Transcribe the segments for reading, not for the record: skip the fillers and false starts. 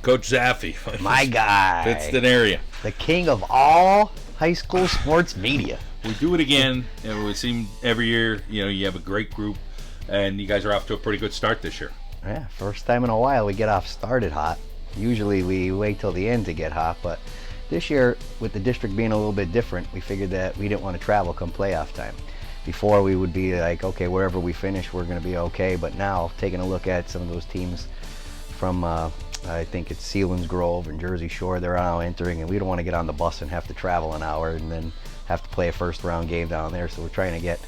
Coach Zaffuto. My guy. Pittston area. The king of all high school sports media. We do it again, and we seem every year, you have a great group, and you guys are off to a pretty good start this year. Yeah, first time in a while we get off started hot. Usually we wait till the end to get hot, but this year, with the district being a little bit different, we figured that we didn't want to travel come playoff time. Before, we would be like, okay, wherever we finish, we're going to be okay. But now, taking a look at some of those teams from, I think it's Sealands Grove and Jersey Shore, they're now entering, and we don't want to get on the bus and have to travel an hour and then have to play a first-round game down there. So we're trying to get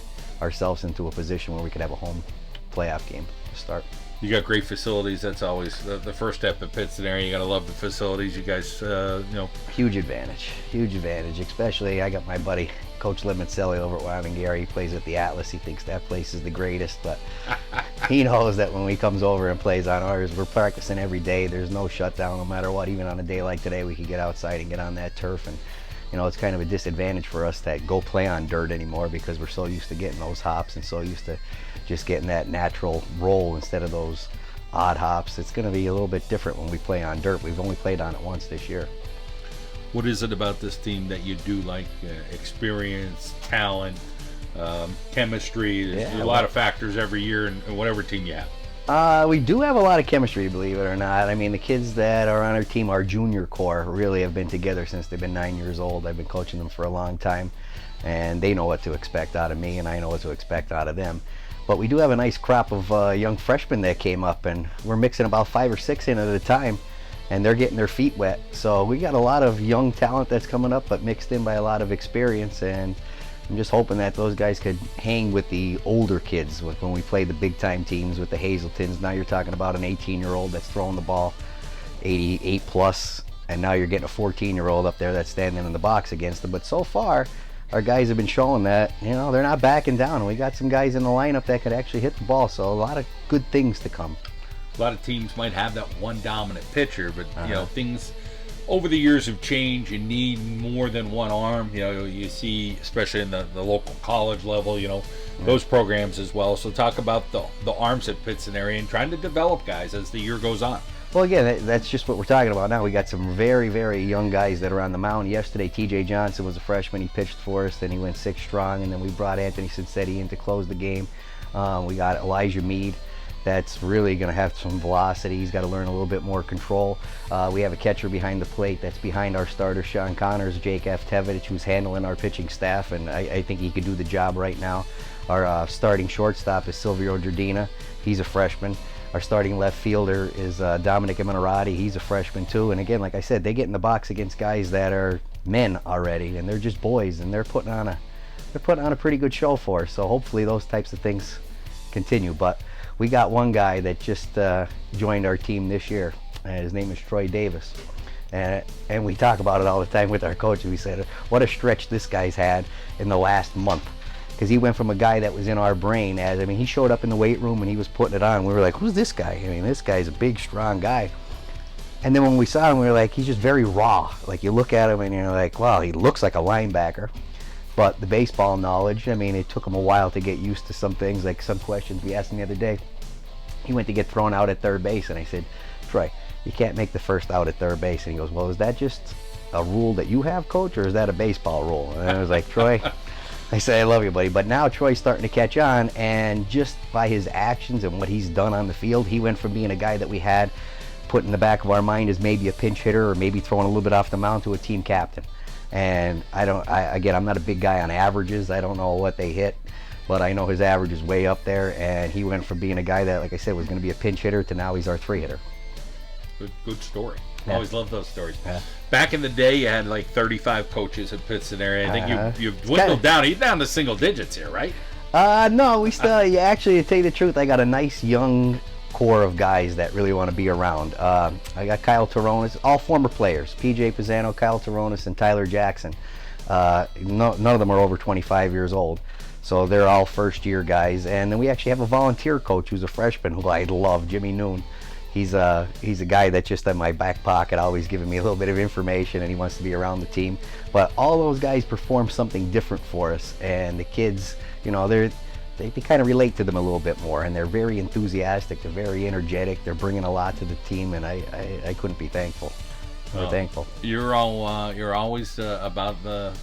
ourselves into a position where we could have a home playoff game to start. You got great facilities. That's always the first step at Pittston area. You got to love the facilities. You guys, Huge advantage. Huge advantage. Especially, I got my buddy, Coach Limoncelli over at Wyoming Gary. He plays at the Atlas. He thinks that place is the greatest, but he knows that when he comes over and plays on ours, we're practicing every day. There's no shutdown no matter what. Even on a day like today, we can get outside and get on that turf. And, it's kind of a disadvantage for us to go play on dirt anymore because we're so used to getting those hops and so used to just getting that natural roll instead of those odd hops. It's going to be a little bit different when we play on dirt. We've only played on it once this year. What is it about this team that you do like? Experience, talent, chemistry. There's a lot of factors every year in whatever team you have. We do have a lot of chemistry, believe it or not. I mean, the kids that are on our team, our junior core, really have been together since they've been 9 years old. I've been coaching them for a long time, and they know what to expect out of me, and I know what to expect out of them. But we do have a nice crop of young freshmen that came up, and we're mixing about 5 or 6 in at a time, and they're getting their feet wet. So we got a lot of young talent that's coming up, but mixed in by a lot of experience, and I'm just hoping that those guys could hang with the older kids when we play the big time teams with the Hazeltons. Now you're talking about an 18-year-old that's throwing the ball 88 plus, and now you're getting a 14-year-old up there that's standing in the box against them. But so far, our guys have been showing that, they're not backing down. And we got some guys in the lineup that could actually hit the ball, so a lot of good things to come. A lot of teams might have that one dominant pitcher, but things over the years have changed. You need more than one arm. You see, especially in the local college level, those programs as well. So talk about the arms at Pittston area and trying to develop guys as the year goes on. Well, again, that's just what we're talking about now. We got some very, very young guys that are on the mound. Yesterday, TJ Johnson was a freshman. He pitched for us, then he went 6 strong, and then we brought Anthony Cincetti in to close the game. We got Elijah Mead. That's really going to have some velocity. He's got to learn a little bit more control. We have a catcher behind the plate that's behind our starter, Sean Connors, Jake Aftevich, who's handling our pitching staff, and I think he could do the job right now. Our starting shortstop is Silvio Giardina. He's a freshman. Our starting left fielder is Dominic Eminarati. He's a freshman too. And again, like I said, they get in the box against guys that are men already, and they're just boys, and they're putting on a pretty good show for us. So hopefully those types of things continue. But we got one guy that just joined our team this year, and his name is Troy Davis. And we talk about it all the time with our coach. We said, what a stretch this guy's had in the last month. Because he went from a guy that was in our brain he showed up in the weight room and he was putting it on. We were like, who's this guy? This guy's a big, strong guy. And then when we saw him, we were like, he's just very raw. Like, you look at him and you're like, wow, he looks like a linebacker. But the baseball knowledge, it took him a while to get used to some things, like some questions we asked him the other day. He went to get thrown out at third base, and I said, Troy, you can't make the first out at third base. And he goes, well, is that just a rule that you have, coach, or is that a baseball rule? And I was like, Troy, I said, I love you, buddy. But now Troy's starting to catch on, and just by his actions and what he's done on the field, he went from being a guy that we had put in the back of our mind as maybe a pinch hitter or maybe throwing a little bit off the mound to a team captain. And I'm not a big guy on averages. I don't know what they hit, but I know his average is way up there, and he went from being a guy that, like I said, was going to be a pinch hitter to now he's our 3-hitter. Good story. Yeah. Always love those stories. Yeah. Back in the day, you had like 35 coaches at Pittston area. I think you've dwindled down. You're down to single digits here, right? No, we still, actually, to tell you the truth, I got a nice young core of guys that really want to be around. I got Kyle Taronis, all former players, PJ Pisano, Kyle Taronis, and Tyler Jackson. None of them are over 25 years old. So they're all first-year guys. And then we actually have a volunteer coach who's a freshman who I love, Jimmy Noon. He's a guy that's just in my back pocket, always giving me a little bit of information, and he wants to be around the team. But all those guys perform something different for us, and the kids, they kind of relate to them a little bit more, and they're very enthusiastic. They're very energetic. They're bringing a lot to the team, and I couldn't be thankful. We're thankful. You're always about the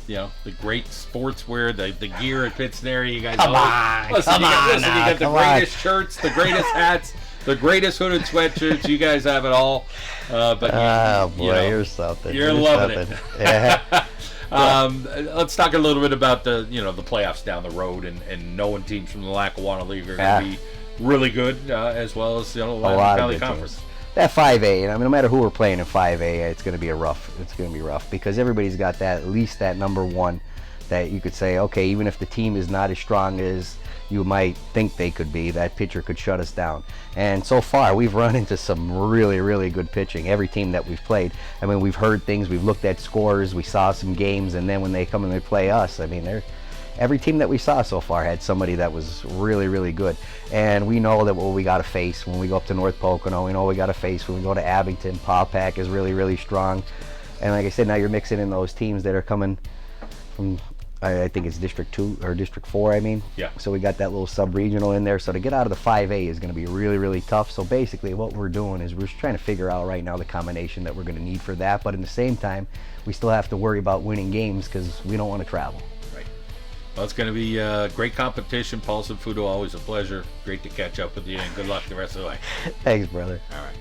great sportswear, the gear at Pittston. You guys, you got the greatest shirts, the greatest hats, the greatest hooded sweatshirts. You guys have it all. But you're something. You're loving it. Yeah. Let's talk a little bit about the playoffs down the road, and knowing teams from the Lackawanna League are going to be really good, as well as the Willamette Valley Conference. Teams. That 5A, no matter who we're playing in 5A, it's going to be rough. It's going to be rough because everybody's got at least that number one that you could say, okay, even if the team is not as strong as you might think they could be, that pitcher could shut us down. And so far, we've run into some really, really good pitching. Every team that we've played, we've heard things, we've looked at scores, we saw some games, and then when they come and they play us, every team that we saw so far had somebody that was really, really good. And we know that what we got to face when we go up to North Pocono. We know we got to face when we go to Abington. Paupack is really, really strong. And like I said, now you're mixing in those teams that are coming from, I think it's District 2 or District 4, Yeah. So we got that little sub-regional in there. So to get out of the 5A is going to be really, really tough. So basically what we're doing is we're just trying to figure out right now the combination that we're going to need for that. But at the same time, we still have to worry about winning games because we don't want to travel. Well, it's going to be great competition. Paul Zaffuto, always a pleasure. Great to catch up with you, and good luck the rest of the way. Thanks, brother. All right.